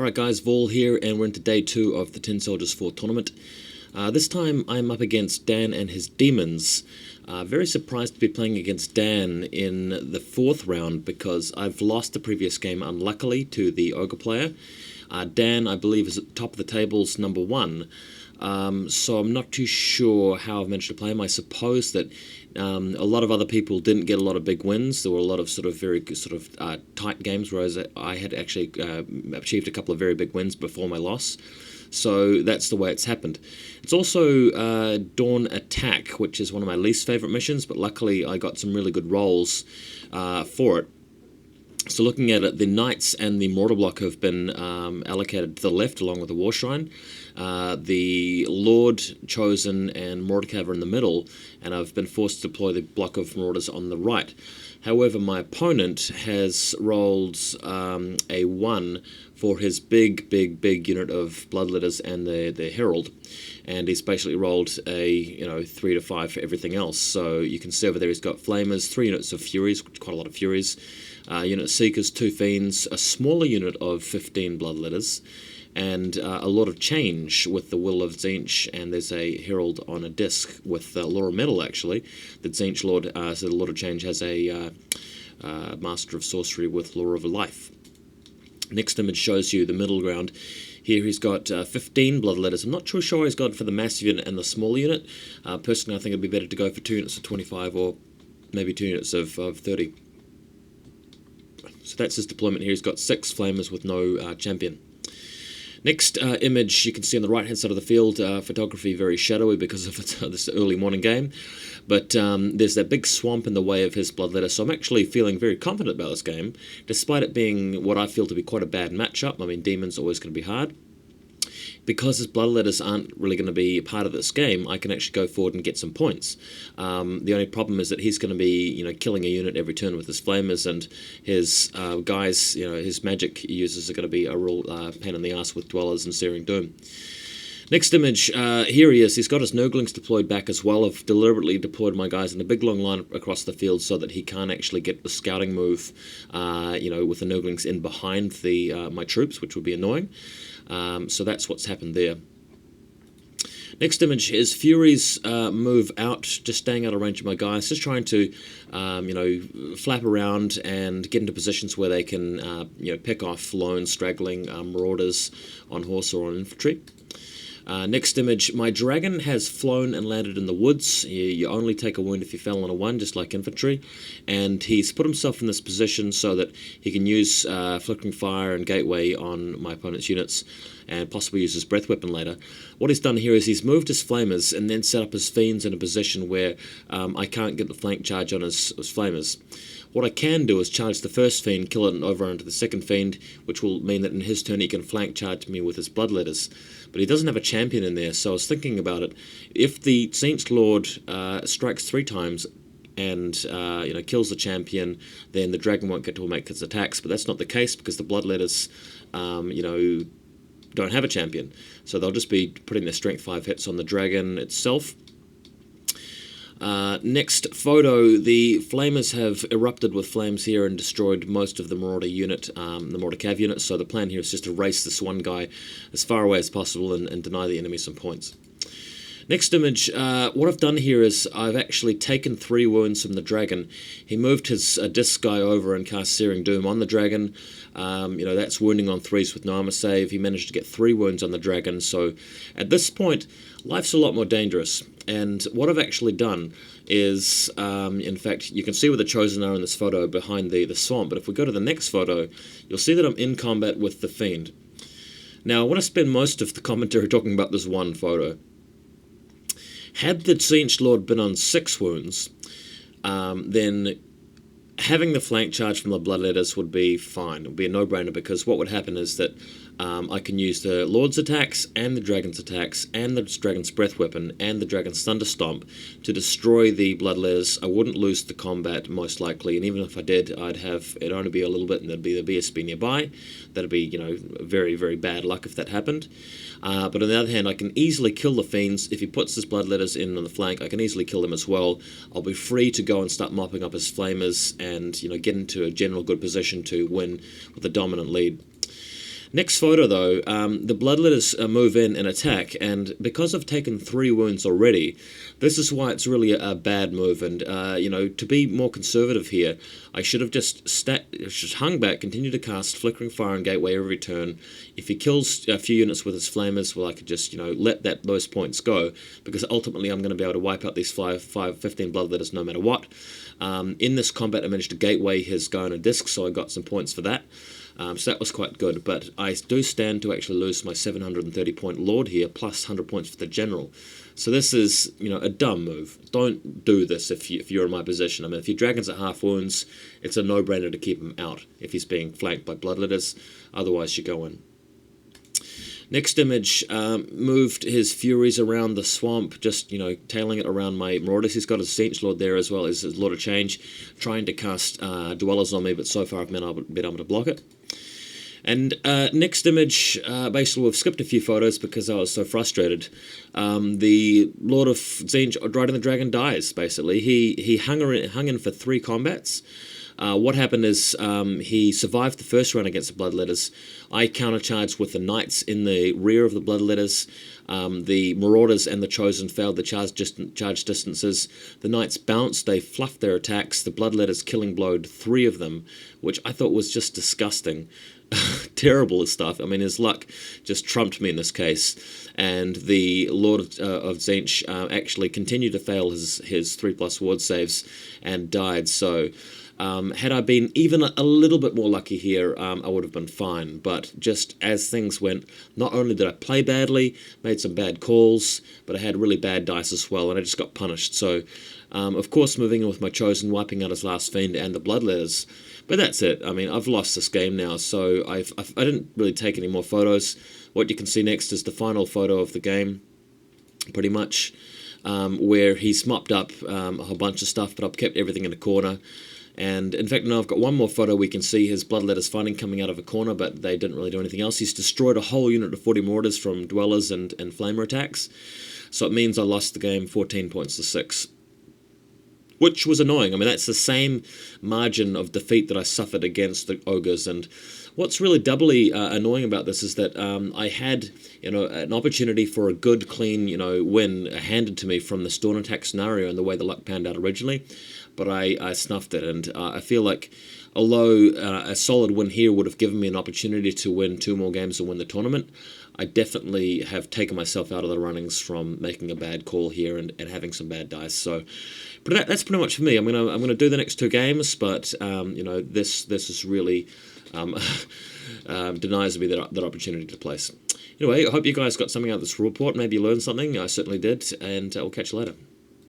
Alright guys, Vol here, and we're into day 2 of the Tin Soldiers 4 tournament. This time I'm up against Dan and his Daemons. Very surprised to be playing against Dan in the 4th round because I've lost the previous game unluckily to the Ogre player. Dan, I believe, is at the top of the tables, number 1. So I'm not too sure how I've managed to play him. I suppose that a lot of other people didn't get a lot of big wins. There were a lot of very tight games, whereas I had actually achieved a couple of very big wins before my loss. So that's the way it's happened. It's also Dawn Attack, which is one of my least favourite missions, but luckily I got some really good rolls for it. So looking at it, the Knights and the Mortar Block have been allocated to the left along with the War Shrine. The Lord, Chosen and Mordecai are in the middle, and I've been forced to deploy the block of Marauders on the right. However, my opponent has rolled a 1 for his big unit of Bloodletters and the Herald, and he's basically rolled a 3 to 5 for everything else. So you can see over there he's got Flamers, 3 units of Furies, quite a lot of Furies, unit of Seekers, 2 Fiends, a smaller unit of 15 Bloodletters, and a lot of change with the Will of Tzeentch, and there's a Herald on a disc with Laura Metal actually. The Tzeentch Lord, so the Lord of Change has a Master of Sorcery with Law of Life. Next image shows you the middle ground. Here he's got 15 Bloodletters. I'm not too sure he's got for the massive unit and the smaller unit. Personally, I think it'd be better to go for 2 units of 25 or maybe 2 units of 30. So that's his deployment here. He's got 6 Flamers with no champion. Next image you can see on the right hand side of the field, photography very shadowy because of this early morning game, but there's that big swamp in the way of his Bloodletter, so I'm actually feeling very confident about this game, despite it being what I feel to be quite a bad matchup. I mean, Demon's always going to be hard. Because his Bloodletters aren't really going to be a part of this game, I can actually go forward and get some points. The only problem is that he's going to be, killing a unit every turn with his Flamers, and his guys, his magic users are going to be a real pain in the ass with Dwellers and Searing Doom. Next image, here he is. He's got his Nurglings deployed back as well. I've deliberately deployed my guys in a big long line across the field so that he can't actually get the scouting move, with the Nurglings in behind my troops, which would be annoying. So that's what's happened there. Next image is Furies move out, just staying out of range of my guys, just trying to, flap around and get into positions where they can, pick off lone, straggling Marauders on horse or on infantry. Next image, my dragon has flown and landed in the woods. You only take a wound if you fell on a 1, just like infantry. And he's put himself in this position so that he can use Flickering Fire and Gateway on my opponent's units, and possibly use his Breath Weapon later. What he's done here is he's moved his Flamers and then set up his Fiends in a position where I can't get the flank charge on his Flamers. What I can do is charge the first Fiend, kill it, and overrun to the second Fiend, which will mean that in his turn he can flank charge me with his Bloodletters. But he doesn't have a champion in there, so I was thinking about it. If the Tzeentch Lord strikes 3 times and kills the champion, then the dragon won't get to make its attacks. But that's not the case because the Bloodletters, don't have a champion, so they'll just be putting their strength 5 hits on the dragon itself. Next photo, the Flamers have erupted with flames here and destroyed most of the Marauder unit, the Marauder Cav unit, so the plan here is just to race this one guy as far away as possible and deny the enemy some points. Next image, what I've done here is I've actually taken 3 wounds from the dragon. He moved his disc guy over and cast Searing Doom on the dragon. That's wounding on 3s with no armor save. He managed to get 3 wounds on the dragon, so at this point, life's a lot more dangerous. And what I've actually done is, in fact, you can see where the Chosen are in this photo behind the swamp, but if we go to the next photo, you'll see that I'm in combat with the Fiend. Now, I want to spend most of the commentary talking about this one photo. Had the Tzeentch Lord been on 6 wounds, then having the flank charge from the Bloodletters would be fine. It would be a no-brainer because what would happen is that I can use the Lord's attacks and the Dragon's attacks and the Dragon's Breath Weapon and the Dragon's Thunderstomp to destroy the Bloodletters. I wouldn't lose the combat most likely, and even if I did, it'd only be a little bit, and there'd be the BSB nearby. That'd be, very, very bad luck if that happened. But on the other hand, I can easily kill the Fiends. If he puts his Bloodletters in on the flank, I can easily kill them as well. I'll be free to go and start mopping up his Flamers and, get into a general good position to win with a dominant lead. Next photo, though, the bloodletters move in and attack, and because I've taken 3 wounds already, this is why it's really a bad move. And to be more conservative here, I should have just hung back, continued to cast Flickering Fire and Gateway every turn. If he kills a few units with his flamers, well, I could just let those points go, because ultimately I'm going to be able to wipe out these 15 bloodletters no matter what. In this combat, I managed to gateway his Garner disc, so I got some points for that. So that was quite good, but I do stand to actually lose my 730 point Lord here, plus 100 points for the General. So this is, a dumb move. Don't do this if you're in my position. I mean, if your dragon's at half wounds, it's a no-brainer to keep him out if he's being flanked by bloodletters. Otherwise, you go in. Next image, moved his Furies around the swamp, just, tailing it around my Marauders. He's got his Stench Lord there as well. There's a lot of change, trying to cast Dwellers on me, but so far I've been able to block it. And next image, basically we've skipped a few photos because I was so frustrated. The Lord of Tzeentch, Riding the Dragon, dies, basically. He hung in for 3 combats. What happened is he survived the first round against the Bloodletters. I countercharged with the Knights in the rear of the Bloodletters. The Marauders and the Chosen failed the charge distances. The Knights bounced, they fluffed their attacks. The Bloodletters killing blowed 3 of them, which I thought was just disgusting. Terrible stuff. I mean, his luck just trumped me in this case. And the Lord of Tzeentch actually continued to fail his 3+ ward saves and died. So had I been even a little bit more lucky here, I would have been fine. But just as things went, not only did I play badly, made some bad calls, but I had really bad dice as well, and I just got punished. So, of course, moving in with my Chosen, wiping out his last Fiend and the Bloodletters. But that's it. I mean, I've lost this game now, so I didn't really take any more photos. What you can see next is the final photo of the game, pretty much, where he's mopped up a whole bunch of stuff, but I've kept everything in a corner. And in fact, now I've got one more photo. We can see his Bloodletters fighting coming out of a corner, but they didn't really do anything else. He's destroyed a whole unit of 40 Marauders from Dwellers and Flamer attacks. So it means I lost the game 14 points to 6. Which was annoying. I mean, that's the same margin of defeat that I suffered against the Ogres. And what's really doubly annoying about this is that I had, an opportunity for a good, clean, win handed to me from the Storm Attack scenario and the way the luck panned out originally. But I snuffed it, and I feel like although a solid win here would have given me an opportunity to win 2 more games and win the tournament, I definitely have taken myself out of the runnings from making a bad call here and having some bad dice. So, but that's pretty much for me. I'm gonna do the next 2 games, but this is really denies me that opportunity to place. Anyway, I hope you guys got something out of this report. Maybe you learned something. I certainly did, and we'll catch you later.